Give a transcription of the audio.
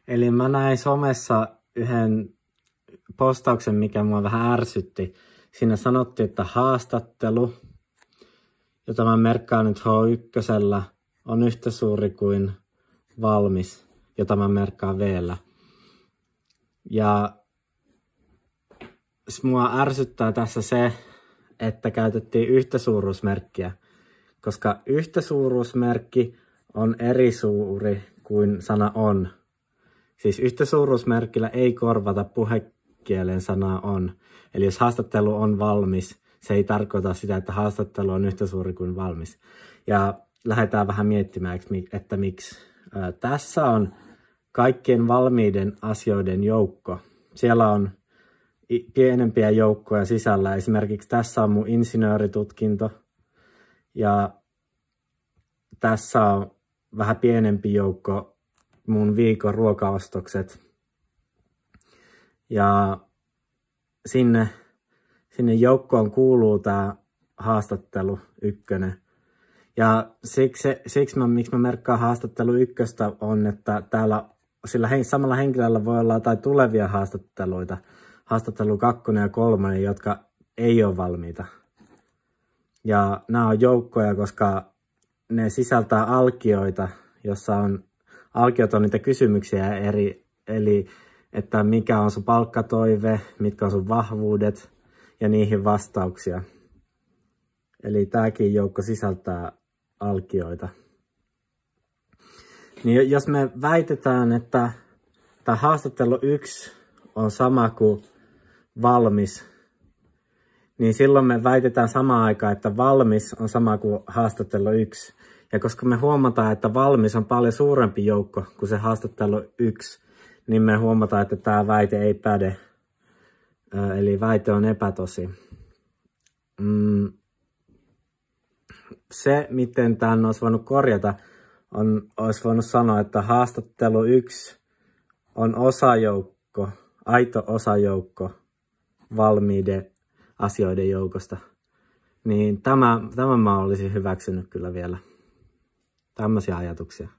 Eli mä näin somessa yhden postauksen, mikä mua vähän ärsytti. Siinä sanottiin, että haastattelu, jota mä merkkaan nyt H1, on yhtä suuri kuin valmis, jota mä merkkaan V:llä. Ja mua ärsyttää tässä se, että käytettiin yhtä suuruusmerkkiä, koska yhtä suuruusmerkki on eri suuri kuin sana on. Siis yhtä suuruusmerkillä ei korvata puhekielen sanaa on. Eli jos haastattelu on valmis, se ei tarkoita sitä, että haastattelu on yhtä suuri kuin valmis. Ja lähdetään vähän miettimään, että miksi. Tässä on kaikkien valmiiden asioiden joukko. Siellä on pienempiä joukkoja sisällä. Esimerkiksi tässä on mun insinööritutkinto ja tässä on vähän pienempi joukko mun viikon ruokaostokset. Ja sinne joukkoon kuuluu tää haastattelu 1. Ja miksi mä merkkaan haastattelu 1 on, että täällä sillä samalla henkilöllä voi olla jotain tulevia haastatteluita. Haastattelu 2 ja 3, jotka ei ole valmiita. Ja nämä on joukkoja, koska ne sisältää alkioita, jossa alkiot on niitä kysymyksiä eli että mikä on sun palkkatoive, mitkä on sun vahvuudet ja niihin vastauksia. Eli tämäkin joukko sisältää alkioita. Niin jos me väitetään, että tämä haastattelu 1 on sama kuin valmis, niin silloin me väitetään samaan aikaan, että valmis on sama kuin haastattelu 1. Ja koska me huomataan, että valmis on paljon suurempi joukko kuin se haastattelu 1, niin me huomataan, että tämä väite ei päde. Eli väite on epätosi. Se, miten tämän olisi voinut korjata, olisi voinut sanoa, että haastattelu 1 on osajoukko, aito osajoukko valmiiden asioiden joukosta. Niin tämä mä olisin hyväksynyt kyllä vielä. Tämmöisiä ajatuksia.